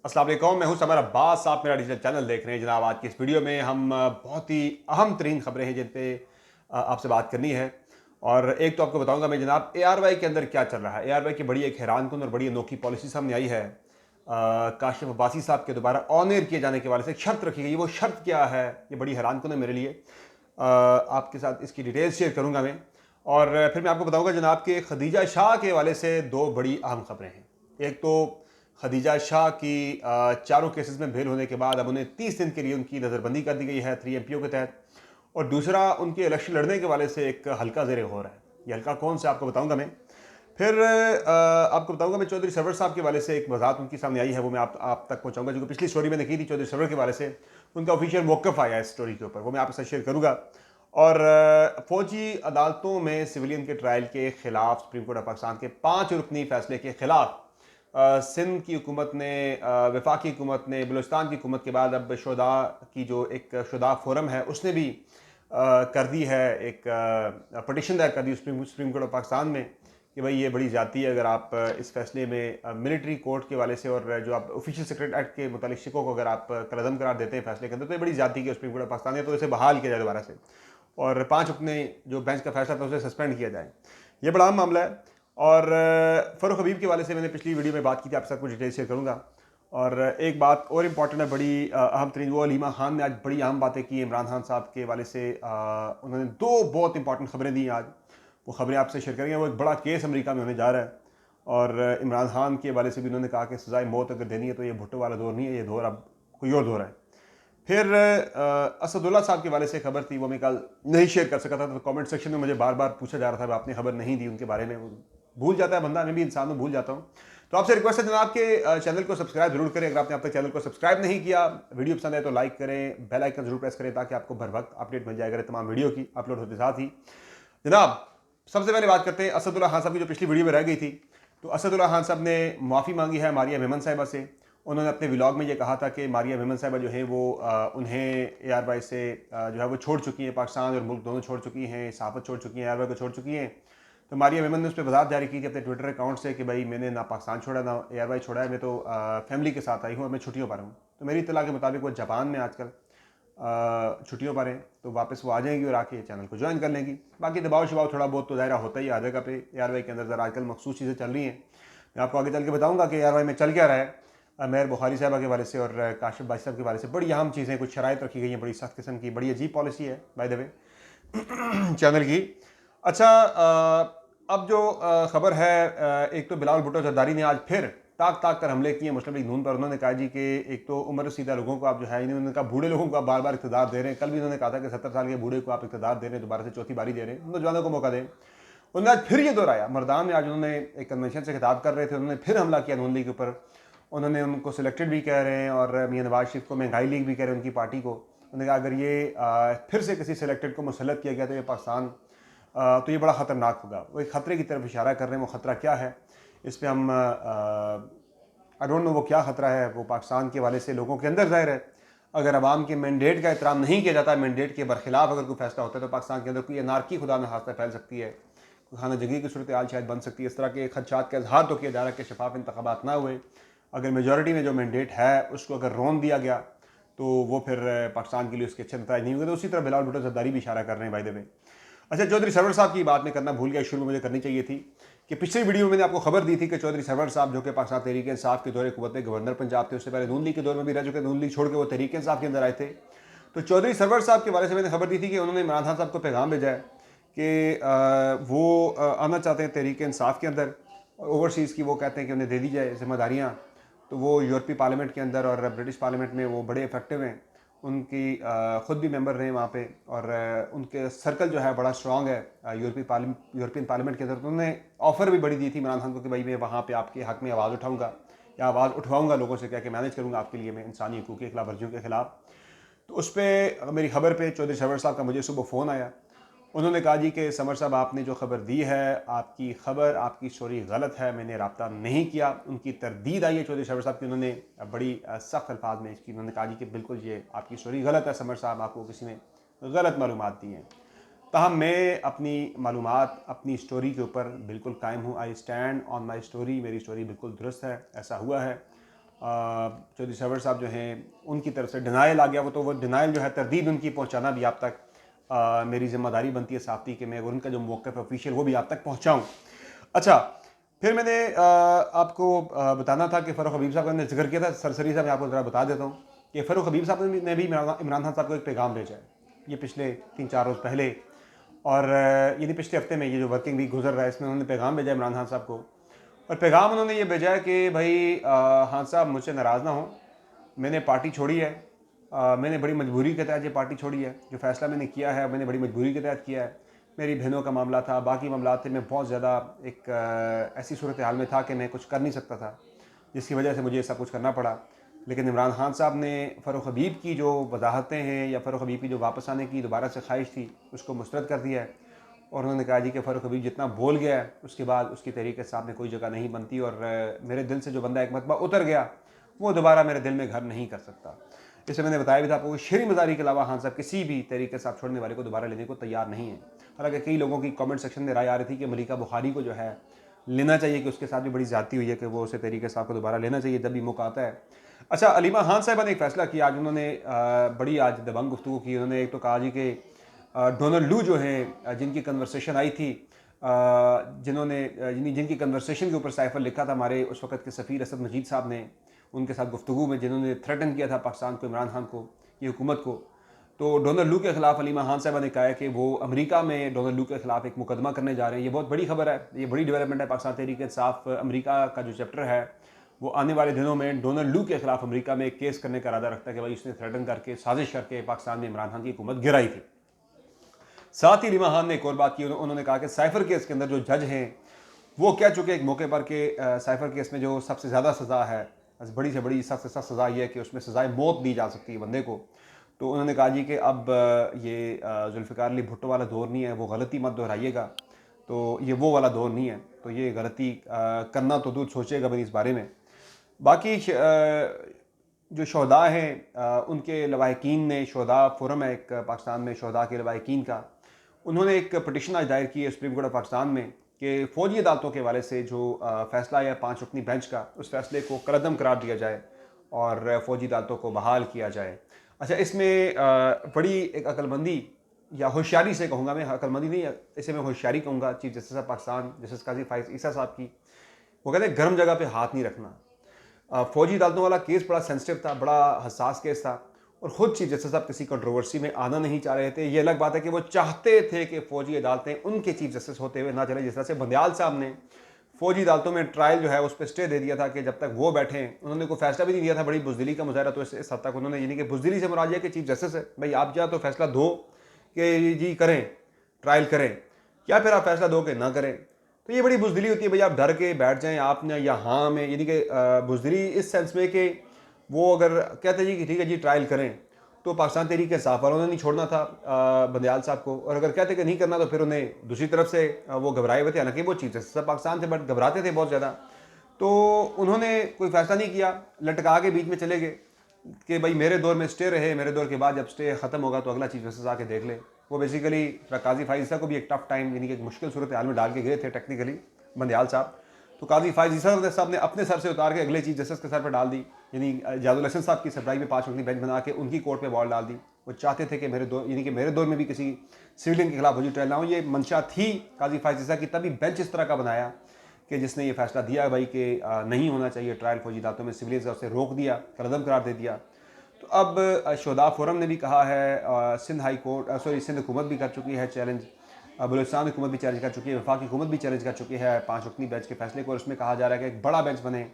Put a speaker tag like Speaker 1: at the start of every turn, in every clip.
Speaker 1: अस्सलाम वालेकुम, मैं हूं समर अब्बास। आप मेरा डिजिटल चैनल देख रहे हैं जनाब। आज की इस वीडियो में हम बहुत ही अहम तरीन खबरें हैं जिन पे आपसे बात करनी है। और एक तो आपको बताऊंगा मैं जनाब ARY के अंदर क्या चल रहा है। ARY की बड़ी एक हैरानकुन और बड़ी अनोखी पॉलिसी सामने आई है। काशिफ अब्बासी साहब के दोबारा ऑन एयर किए जाने के वाले से एक शर्त रखी गई। वो शर्त क्या है, ये बड़ी हैरानकुन है मेरे लिए। आपके साथ इसकी डिटेल्स शेयर करूंगा मैं। और फिर मैं आपको बताऊंगा जनाब कि खदीजा शाह के हवाले से दो बड़ी अहम खबरें हैं। एक तो खदीजा शाह की चारों केसेस में बेल होने के बाद अब उन्हें 30 दिन के लिए उनकी नज़रबंदी कर दी गई है 3 MPO के तहत। और दूसरा, उनके इलेक्शन लड़ने के वाले से एक हल्का ज़ेर गौर है। ये हल्का कौन सा आपको बताऊंगा मैं। फिर आपको बताऊंगा मैं चौधरी सरवर साहब के वाले से एक वजाहत उनकी सामने आई है, वो मैं आप तक पहुंचाऊंगा। जो पिछली स्टोरी मैंने की थी चौधरी सरवर के वाले से, उनका ऑफिशियल मौक़िफ़ आया है इस स्टोरी के ऊपर, वो मैं आपके साथ शेयर करूंगा। और फौजी अदालतों में सिविलियन के ट्रायल के खिलाफ सुप्रीम कोर्ट ऑफ पाकिस्तान के 5 रुकनी फैसले के खिलाफ सिंध की हुकूमत ने, वफाकी हुकूमत ने, बलूचिस्तान की हुकूमत के बाद अब शुदा की जो एक शुदा फोरम है उसने भी कर दी है, एक पटिशन दायर कर दी सुप्रीम कोर्ट ऑफ पाकिस्तान में कि भाई ये बड़ी ज़्यादती है अगर आप इस फैसले में मिलिट्री कोर्ट के वाले से और जो आप ऑफिशियल सेक्रेट एक्ट के मुतालिक शिकों को अगर आप कलअदम करार देते हैं फैसले के अंदर, तो ये बड़ी ज़्यादती की सुप्रीम कोर्ट ऑफ पाकिस्तान ने, तो इसे बहाल किया जाए दोबारा से और 5 अपने जो बेंच का फैसला था उसे सस्पेंड किया जाए। ये बड़ा अहम मामला है। और फ़ारूक हबीब के वाले से मैंने पिछली वीडियो में बात की थी, आपके साथ कुछ डिटेल शेयर करूँगा। और एक बात और इम्पॉर्टेंट है, बड़ी अहम तरीन, वो अलीमा खान ने आज बड़ी अहम बातें की इमरान खान साहब के वाले से। उन्होंने 2 बहुत इंपॉर्टेंट खबरें दी आज, वो खबरें आपसे शेयर करेंगे। वो एक बड़ा केस अमेरिका में होने जा रहा है और इमरान खान के वाले से भी उन्होंने कहा कि सज़ाए मौत अगर देनी है तो ये भुट्टो वाला दौर नहीं है, ये दौर अब कोई और दौर है। फिर असदुल्ला साहब के वाले से खबर थी, वो मैं कल नहीं शेयर कर सका था, तो कमेंट सेक्शन में मुझे बार बार पूछा जा रहा था आपने खबर नहीं दी उनके बारे में। भूल जाता है बंदा, मैं भी इंसान हूँ, भूल जाता हूँ। तो आपसे रिक्वेस्ट है जनाब के चैनल को सब्सक्राइब जरूर करें। अगर आपने अब तक चैनल को सब्सक्राइब नहीं किया, वीडियो पसंद है तो लाइक करें, बेल आइकन जरूर प्रेस करें ताकि आपको बर वक्त अपडेट मिल जाएगा तमाम वीडियो की अपलोड होते साथ ही। जनाब सबसे पहले बात करते हैं असदुल्ला खान साहब की, जो पिछली वीडियो में रह गई थी। तो असदुल्ला खान साहब ने माफ़ी मांगी है मारिया मेमन साहिबा से। उन्होंने अपने व्लॉग में ये कहा था कि मारिया मेमन साहिबा जो है वो उन्हें ARY से जो है वो छोड़ चुकी हैं, पाकिस्तान और मुल्क दोनों छोड़ चुकी हैं, सहाफ़त छोड़ चुकी हैं, ARY को छोड़ चुकी हैं। तो मारिया मेमन ने उस पर वजाहत जारी की थी अपने ट्विटर अकाउंट से कि भाई मैंने ना पाकिस्तान छोड़ा ना ARY छोड़ा है, मैं तो फैमिली के साथ आई हूँ और मैं छुट्टियों पर हूँ। तो मेरी इत्तला के मुताबिक वो जापान में आजकल छुट्टियों पर हैं, तो वापस वो आ जाएंगी और आके चैनल को ज्वाइन कर लेंगी। बाकी दबाव शबाव थोड़ा बहुत तो दायरा होता ही है, हर जगह पे ARY के अंदर ज़रा आजकल मखसूस चीज़ें चल रही हैं। मैं आपको आगे चल के बताऊँगा कि ARY में चल क्या रहा है। मेहर बुखारी साहबा के वाले से और काशिफ बाजी साहब के वाले से बड़ी अहम चीज़ें, कुछ शराइत रखी गई हैं, बड़ी सख्त किस्म की, बड़ी अजीब पॉलिसी है बाय द वे चैनल की। अच्छा, अब जो खबर है, एक तो बिलावल भुट्टो जरदारी ने आज फिर ताक ताक कर हमले किए मुस्लिम लीग नून पर। उन्होंने कहा जी कि एक तो उम्र रसीदा लोगों को आप जो है, इन्होंने कहा बूढ़े लोगों को आप बार बार इक़्तिदार दे रहे हैं। कल भी उन्होंने कहा था कि 70 साल के बूढ़े को आप इक़्तिदार दे रहे हैं, दोबारा से चौथी बारी दे रहे हैं, नौजवानों को मौका दें। उन्होंने आज फिर ये दोहराया। मरदान में आज उन्होंने एक कन्वेंशन से खिताब कर रहे थे, उन्होंने फिर हमला किया नून लीग के ऊपर। उन्होंने उनको सिलेक्टेड भी कह रहे हैं और मियाँ नवाज शरीफ को महंगाई लीग भी कह रहे हैं उनकी पार्टी को। उन्होंने कहा अगर ये फिर से किसी सिलेक्टेड को मुसल्लत किया गया तो ये पाकिस्तान तो ये बड़ा ख़तरनाक होगा। वो एक ख़तरे की तरफ इशारा कर रहे हैं। वो ख़तरा क्या है इस पर हम आई डोंट नो वो क्या ख़तरा है। वो पाकिस्तान के वाले से लोगों के अंदर ज़ाहिर है, अगर अवाम के मैंडेट का एहतराम नहीं किया जाता, मैंडेट के बरखिलाफ अगर कोई फैसला होता है तो पाकिस्तान के अंदर कोई अनारकी खुदा न खास्ता फैल सकती है, कोई खाना जंगी की सूरत हाल शायद बन सकती है। इस तरह के खदशात का इजहार तो किया जा रहा है कि शफाफ इंतखाबात ना हुए, अगर मेजॉरिटी में जो मैंडेट है उसको अगर रोन दिया गया तो वो फिर पाकिस्तान के लिए उसके अच्छे नताज नहीं होंगे। तो उसी तरह बिलावल भुट्टो जरदारी भी इशारा कर रहे हैं बाय द वे। अच्छा, चौधरी सरवर साहब की बात मैं करना भूल गया, शुरू में मुझे करनी चाहिए थी कि पिछली वीडियो में मैंने आपको खबर दी थी कि चौधरी सरवर साहब जो कि पाकिस्तान तहरीक इंसाफ के दौरे हुकूमत में गवर्नर पंजाब थे, उससे पहले नून लीग के दौर में भी रह चुके, नून लीग छोड़ के वो तहरीक इंसाफ के अंदर आए थे। तो चौधरी सरवर साहब के बारे से मैंने खबर दी थी कि उन्होंने इमरान खान साहब को पैगाम भेजा है कि वो आना चाहते हैं तहरीक इंसाफ के अंदर। ओवरसीज़ की वो कहते हैं कि उन्हें दे दी जाए जिम्मेदारियाँ। तो वो यूरोपीय पार्लियामेंट के अंदर और ब्रिटिश पार्लियामेंट में वो बड़े इफेक्टिव हैं। उनकी ख़ुद भी मेंबर रहे वहाँ पे और उनके सर्कल जो है बड़ा स्ट्रॉन्ग है यूरोपियन पार्लियामेंट के अंदर। तो उन्होंने ऑफ़र भी बड़ी दी थी इमरान खान को कि भाई मैं वहाँ पे आपके हक़ में आवाज़ उठाऊँगा या आवाज़ उठवाऊँगा, लोगों से कह के मैनेज करूँगा आपके लिए मैं इंसानी हकूक़ की खिलाफ वर्जियों के खिलाफ। तो उस पर मेरी खबर पे चौधरी सरवर साहब का मुझे सुबह फ़ोन आया। उन्होंने कहा जी कि समर साहब आपने जो खबर दी है, आपकी खबर, आपकी स्टोरी गलत है, मैंने रब्ता नहीं किया। उनकी तरदीद आई है चौधरी सरवर साहब की, उन्होंने बड़ी सख्त अल्फाज में इसकी उन्होंने कहा जी कि बिल्कुल ये आपकी स्टोरी गलत है समर साहब, आपको किसी ने गलत मालूमात दी हैं। ताहम मैं अपनी मालूमात, अपनी स्टोरी के ऊपर बिल्कुल कायम हूँ। I stand on my story, मेरी स्टोरी बिल्कुल दुरुस्त है, ऐसा हुआ है। चौधरी सरवर साहब जो हैं उनकी तरफ से डिनाइल आ गया, वो डिनाइल जो है तरदीद उनकी पहुंचाना भी आप तक मेरी जिम्मेदारी बनती है साफ़ी कि मैं उनका जो मौक़िफ़ ऑफिशियल वो भी आप तक पहुंचाऊं। अच्छा, फिर मैंने आपको बताना था कि फ़ारूक हबीब साहब का मैंने जिक्र किया था सरसरी साहब, मैं आपको ज़रा बता देता हूँ कि फ़ारूक हबीब साहब ने भी इमरान खान साहब को एक पैगाम भेजा है, ये पिछले 3-4 रोज़ पहले, और यानी पिछले हफ्ते में ये जो वर्किंग वीक गुजर रहा है इसमें उन्होंने पैगाम भेजा इमरान खान साहब को। और पैगाम उन्होंने ये भेजा है कि भाई खान साहब मुझसे नाराज़ ना हो, मैंने पार्टी छोड़ी है, मैंने बड़ी मजबूरी के तहत ये पार्टी छोड़ी है, जो फ़ैसला मैंने किया है मैंने बड़ी मजबूरी के तहत किया है। मेरी बहनों का मामला था, बाकी मामला थे, मैं बहुत ज़्यादा एक ऐसी सूरत हाल में था कि मैं कुछ कर नहीं सकता था, जिसकी वजह से मुझे ऐसा कुछ करना पड़ा। लेकिन इमरान खान साहब ने फ़ारूक हबीब की जो वजाहतें हैं या फ़ारूक हबीब की जो वापस आने की दोबारा से ख्वाहिश थी उसको मुस्तरद कर दिया है, और उन्होंने कहा जी कि फ़ारूक हबीब जितना बोल गया है उसके बाद उसकी तहरीक सामने कोई जगह नहीं बनती, और मेरे दिल से जो बंदा एक मरतबा उतर गया वो दोबारा मेरे दिल में घर नहीं कर सकता। इसे मैंने बताया भी था आपको, शेरी मजारी के अलावा खान साहब किसी भी तरीके से आप छोड़ने वाले को दोबारा लेने को तैयार नहीं है। हालांकि कई लोगों की कमेंट सेक्शन में राय आ रही थी कि मलिका बुखारी को जो है लेना चाहिए, कि उसके साथ भी बड़ी ज़्यादती हुई है, कि वो उसे तरीके साहब को दोबारा लेना चाहिए जब भी मौका आता है। अच्छा, अलीमा खान साहबा ने एक फ़ैसला किया आज, उन्होंने बड़ी आज दबंग गुफ्तगू की। उन्होंने एक तो कहा जी कि डोनाल्ड लू जो हैं जिनकी कन्वर्सेशन आई थी, जिनकी कन्वर्सेशन के ऊपर साइफर लिखा था हमारे उस वक्त के सफ़ीर असद मजीद साहब ने, उनके साथ गुफ्तगू में जिन्होंने थ्रेटन किया था पाकिस्तान को, इमरान खान को, ये हुकूमत को, तो डोनाल्ड लू के ख़िलाफ़ अलीमा खान साहबा ने कहा है कि वो अमेरिका में डोनाल्ड लू के ख़िलाफ़ एक मुकदमा करने जा रहे हैं। ये बहुत बड़ी खबर है, ये बड़ी डेवलपमेंट है। पाकिस्तान तहरीक इंसाफ अमेरिका का जो चैप्टर है वो आने वाले दिनों में डोनाल्ड लू के ख़िलाफ़ अमेरिका में एक केस करने का इरादा रखता है कि भाई उसने थ्रेटन करके साजिश करके पाकिस्तान में इमरान खान की हुकूमत गिराई थी। साथ ही अलीमा खान ने एक और बात की, उन्होंने कहा कि साइफर केस के अंदर जो जज हैं वो कह चुके एक मौके पर कि साइफर केस में जो सबसे ज़्यादा सज़ा है, बड़ी से बड़ी सबसे सख्त सज़ा ये है कि उसमें सज़ाए मौत दी जा सकती है बंदे को। तो उन्होंने कहा जी कि अब ये जुल्फ़िकार अली भुट्टो वाला दौर नहीं है, वो गलती मत दोहराइएगा, तो ये वो वाला दौर नहीं है, तो ये गलती करना तो दूर सोचेगा भी इस बारे में। बाकी जो शहदा हैं उनके लवाहिकीन ने, शहदा फोरम है एक पाकिस्तान में शहदा के लवाहिकीन का, उन्होंने एक पटिशन आज दायर की है सुप्रीम कोर्ट ऑफ पाकिस्तान में कि फ़ौजी अदालतों के हवाले से जो फ़ैसला है 5 रुकनी बेंच का, उस फैसले को कलअदम करार दिया जाए और फ़ौजी अदालतों को बहाल किया जाए। अच्छा, इसमें बड़ी एक अक्लमंदी या होशियारी से कहूँगा मैं, अक्लमंदी नहीं, इसे मैं होशियारी कहूँगा, chief justice of Pakistan justice Qazi Faez Isa sahab की। वो कहते हैं गर्म जगह पर हाथ नहीं रखना। फ़ौजी अदालतों वाला केस बड़ा सेंसिटिव था, बड़ा हसास केस था, और ख़ुद चीफ जस्टिस साहब किसी कंट्रोवर्सी में आना नहीं चाह रहे थे। ये अलग बात है कि वो चाहते थे कि फ़ौजी अदालतें उनके चीफ जस्टिस होते हुए ना चले, जिस तरह से बंदयाल साहब ने फ़ौजी अदालतों में ट्रायल जो है उस पर स्टे दे दिया था कि जब तक वो बैठे, उन्होंने कोई फैसला भी नहीं दिया था। बड़ी बुज़दिली का मुजाहरा, तो इस हद तक उन्होंने, यानी कि बुज़दिली से मुराद है कि चीफ जस्टिस है भाई आप या तो फैसला दो कि जी करें, ट्रायल करें, या फिर आप फैसला दो कि ना करें। तो ये बड़ी बुज़दिली होती है भाई, आप डर के बैठ जाएँ आपने या हाँ में, यानी कि बुज़दिली इस सेंस में कि वो अगर कहते जी कि ठीक है जी ट्रायल करें, तो पाकिस्तान तहरीक इंसाफ वालों ने नहीं छोड़ना था बंदयाल साहब को, और अगर कहते कि नहीं करना तो फिर उन्हें दूसरी तरफ से वो घबराए हुए थे, हालांकि वो चीफ जस्टिस पाकिस्तान थे बट घबराते थे बहुत ज़्यादा। तो उन्होंने कोई फैसला नहीं किया, लटका के बीच में चले गए कि भाई मेरे दौर में स्टे रहे, मेरे दौर के बाद जब स्टे ख़त्म होगा तो अगला चीफ जस्टिस आके देख ले। वो बेसिकली काजी फाइज ईसा को भी एक टफ टाइम, यानी कि एक मुश्किल सूरत हाल में डाल के गए थे टेक्निकली बंदयाल साहब। तो काजी फाइज ईसा साहब ने अपने सर से उतार के अगले चीफ जस्टिस के सर पर डाल दी, यानी जादुल हसन साहब की सरबराही में 5 रुकनी बेंच बना के उनकी कोर्ट पे बॉल डाल दी। वो चाहते थे कि मेरे दौर, यानी कि मेरे दौर में भी किसी सिविलियन के खिलाफ फौजी ट्रायल ना हो। ये मंशा थी काजी फाइज ईसा की, तभी बेंच इस तरह का बनाया कि जिसने ये फैसला दिया भाई कि नहीं होना चाहिए ट्रायल फौजी अदालतों में, सिविलियंस का उसे रोक दिया, कलअदम करार दे दिया। तो अब शहदा फोरम ने भी कहा है, सिंध हाई कोर्ट सिंध हुकूमत भी कर चुकी है चैलेंज, बलूचिस्तान हुकूमत भी चैलेंज कर चुकी है, वफाकी हुकूमत भी चैलेंज कर चुकी है 5 रुकनी बेंच के फैसले को। और उसमें कहा जा रहा है कि एक बड़ा बेंच बने,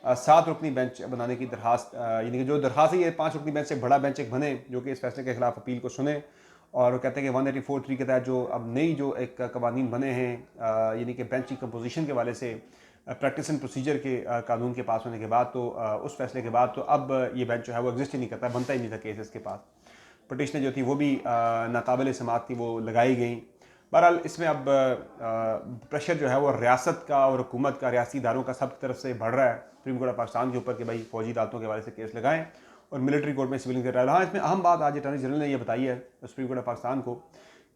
Speaker 1: 7 रुकनी बेंच बनाने की दरखास्त, यानी कि जो दरखास्त है ये 5 रुकनी बेंच से बड़ा बेंच एक बने जो कि इस फैसले के खिलाफ अपील को सुने। और वो कहते हैं कि 184(3) के तहत जो अब नई जो एक कवानीन बने हैं, यानी कि बेंच की कंपोजिशन के वाले से प्रैक्टिस एंड प्रोसीजर के कानून के पास होने के बाद, तो उस फैसले के बाद तो अब ये बेंच जो है वो एग्जिस्ट ही नहीं करता, बनता ही नहीं था केस इसके पास। पटिशनें जो थी वो भी नाकाबिल समात थी, वो लगाई गई। बहरहाल इसमें अब प्रेशर जो है वो रियासत का और हुकूमत का, रियासी इदारों का सब तरफ से बढ़ रहा है सुप्रीम कोर्ट ऑफ पाकिस्तान के ऊपर कि भाई फौजी अदालतों के हवाले से केस लगाएं और मिलिट्री कोर्ट में सिविलियन के ट्रायल। हाँ, इसमें अहम बात आज अटॉर्नी जनरल ने यह बताई है सुप्रीम कोर्ट ऑफ पाकिस्तान को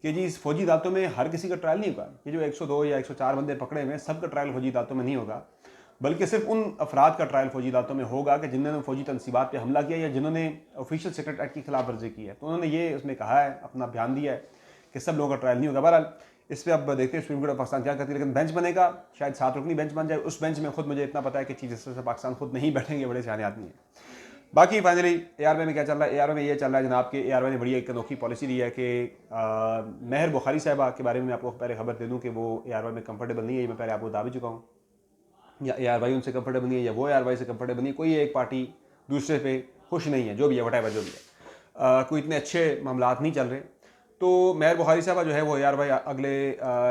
Speaker 1: कि जी इस फौजी अदालतों में हर किसी का ट्रायल नहीं होगा। ये जो 102 या 104 बंदे पकड़े हुए हैं सबका ट्रायल फौजी अदालतों में नहीं होगा। बल्कि सिर्फ उन अफराद का ट्रायल फौजी अदालतों में होगा कि जिन्होंने फौजी तनसीबात पर हमला किया या जिन्होंने ऑफिशियल सीक्रेट एक्ट की खिलाफ वर्जी की है। तो उन्होंने ये उसमें कहा है, अपना बयान दिया है कि सब लोगों का ट्रायल नहीं होगा। बहरहाल इस पर अब देखते हैं सुप्रीम कोर्ट ऑफ पाकिस्तान क्या करती है, लेकिन बेंच बनेगा, शायद 7 रुकनी बेंच बन जाए। उस बेंच में खुद मुझे इतना पता है कि चीफ जस्टिस पाकिस्तान खुद नहीं बैठेंगे, बड़े सियाने आदमी हैं। बाकी फाइनली एआरवाई में क्या चल रहा है, एआरवाई में ये चल रहा है जनाब के एआरवाई ने बड़ी एक अनोखी पॉलिसी दी है कि महर बुखारी साहबा के बारे में आपको पहले खबर दे दूं कि वो एआरवाई में कंफर्टेबल नहीं है। ये मैं पहले आपको बता भी चुका हूँ, या एआरवाई उनसे कंफर्टेबल नहीं है या वो एआरवाई से कंफर्टेबल नहीं है। कोई एक पार्टी दूसरे पे खुश नहीं है, जो भी है वटाइवर जो भी है। कोई इतने अच्छे मामलात नहीं चल रहे। तो महर बुखारी साहबा जो है वो एआरवाई अगले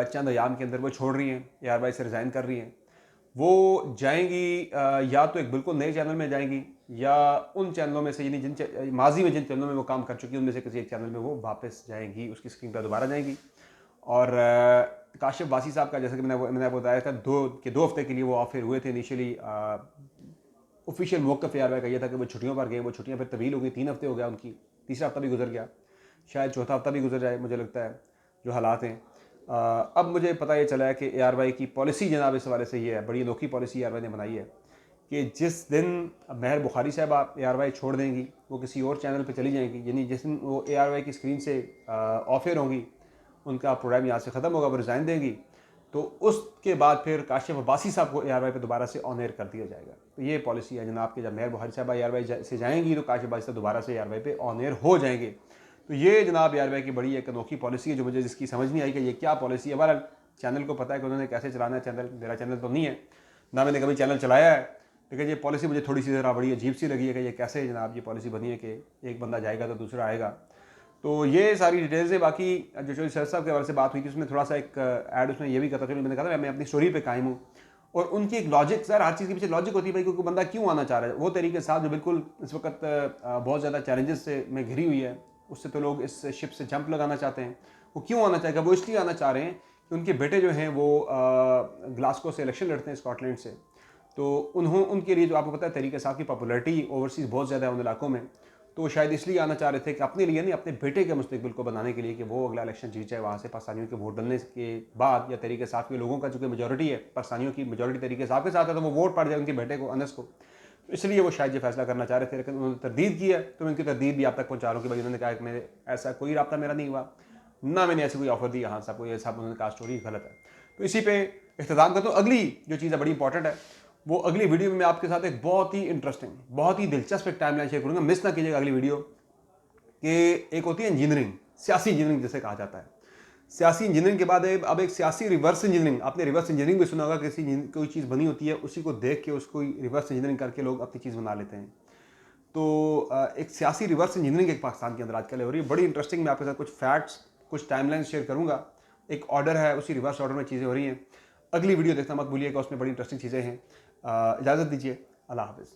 Speaker 1: चंद अयाम के अंदर वो छोड़ रही हैं, एआरवाई से रिज़ाइन कर रही हैं। वो जाएंगी या तो एक बिल्कुल नए चैनल में जाएंगी या उन चैनलों में से, यानी जिन माजी में जिन चैनलों में वो काम कर चुकी है उनमें से किसी एक चैनल में वो वापस जाएंगी, उसकी स्क्रीन पर दोबारा जाएंगी। और काशिफ वासी साहब का, जैसे कि मैंने आपको बताया था, 2 हफ्ते के लिए वो ऑफर हुए थे इनिशियली। ऑफिशियल मौक़िफ़ एआरवाई का ये था कि वो छुट्टियों पर गए, वो छुट्टियाँ फिर तवील हो गई, 3 हफ्ते हो गया उनकी, तीसरा हफ्ता भी गुजर गया, शायद चौथा हफ्ता भी गुजर जाए, मुझे लगता है जो हालात हैं। अब मुझे पता ये चला है कि एआरवाई की पॉलिसी जनाब इस हवाले से ये है, बड़ी अनोखी पॉलिसी एआरवाई ने बनाई है कि जिस दिन महर बुखारी साहब एआरवाई छोड़ देंगी, वो किसी और चैनल पे चली जाएंगी, यानी जिस दिन वो एआरवाई की स्क्रीन से ऑफर होंगी, उनका प्रोग्राम यहाँ से ख़त्म होगा, वो रिज़ाइन देंगी, तो उसके बाद फिर काशिफ अब्बासी साहब को एआरवाई पे दोबारा से ऑन एयर कर दिया जाएगा। तो ये पॉलिसी है जनाब कि जब महर बुखारी साहब एआरवाई से जाएंगी तो काशिफ अब्बासी साहब दोबारा से एआरवाई पे ऑन एयर हो जाएंगे। तो ये जनाब एआरवाई की बड़ी एक अनोखी पॉलिसी है, जो मुझे जिसकी समझ नहीं आई कि ये क्या पॉलिसी है। बहरहाल चैनल को पता है कि उन्होंने कैसे चलाना है चैनल, मेरा चैनल तो नहीं है, ना मैंने कभी चैनल चलाया है, लेकिन ये पॉलिसी मुझे थोड़ी सी ज़रा बड़ी अजीब सी लगी है कि ये कैसे जनाब ये पॉलिसी बनी है कि एक बंदा जाएगा तो दूसरा आएगा। तो ये सारी डिटेल्स है। बाकी जो सर साहब के हवाले से बात हुई थी उसमें थोड़ा सा एक ऐड उसमें ये भी करता था, मैंने कहा था मैं अपनी स्टोरी पे कायम हूँ, और उनकी एक लॉजिक, सर हर चीज़ के पीछे लॉजिक होती है भाई, क्योंकि बंदा क्यों आना चाह रहा है। वो तरीके साथ जो बिल्कुल इस वक्त बहुत ज़्यादा चैलेंजेस से में घिरी हुई है, उससे तो लोग इस शिप से जंप लगाना चाहते हैं। वो क्यों आना चाहेगा, वो इसलिए आना चाह रहे हैं कि उनके बेटे जो हैं वो ग्लासगो से इलेक्शन लड़ते हैं, स्कॉटलैंड से। तो उनके लिए जो आपको पता है तरीके साथ की पॉपुलैरिटी ओवरसीज़ बहुत ज़्यादा है उन इलाकों में, तो वो शायद इसलिए आना चाह रहे थे कि अपने लिए नहीं, अपने बेटे के मुस्तकबिल को बनाने के लिए, कि वो अगला इलेक्शन जीत जाए वहाँ से पाकिस्तानियों के वोट डलने के बाद, या तरीके साफ के लोगों का चूँकि मेजॉरिटी है, पाकिस्तानियों की मेजॉरिटी तरीके साफ के साथ है, तो वो वोट पड़ जाए उनके बेटे को, अनस को। तो इसलिए वो शायद ये फैसला करना चाह रहे थे, लेकिन उन्होंने तरदीद की है। तो मैं उनकी तरदीद भी आप तक पहुँचा रहा हूँ कि भाई उन्होंने कहा कि मेरे ऐसा कोई रब्ता मेरा नहीं हुआ, ना मैंने ऐसी कोई ऑफर दी, हाँ साहब को ये साहब उन्होंने कहा स्टोरी गलत है। तो इसी पे इख्तिताम करता हूँ। अगली जो चीज़ है बड़ी इंपॉर्टेंट है, वो अगली वीडियो में मैं आपके साथ एक बहुत ही इंटरेस्टिंग, बहुत ही दिलचस्प एक टाइमलाइन शेयर करूँगा, मिस ना कीजिएगा अगली वीडियो। कि एक होती है इंजीनियरिंग, सियासी इंजीनियरिंग जिसे कहा जाता है। सियासी इंजीनियरिंग के बाद अब एक सियासी रिवर्स इंजीनियरिंग, आपने रिवर्स इंजीनियरिंग भी सुना होगा, कोई चीज़ बनी होती है उसी को देख के उसको रिवर्स इंजीनियरिंग करके लोग अपनी चीज़ बना लेते हैं। तो एक सियासी रिवर्स इंजीनियरिंग एक पाकिस्तान के अंदर आजकल हो रही है, बड़ी इंटरेस्टिंग। मैं आपके साथ कुछ फैक्ट्स, कुछ टाइमलाइन शेयर करूँगा। एक ऑर्डर है, उसी रिवर्स ऑर्डर में चीज़ें हो रही हैं। अगली वीडियो देखना मत भूलिएगा, उसमें बड़ी इंटरेस्टिंग चीज़ें हैं। इजाज़त दीजिए, अल्लाह हाफ़िज़।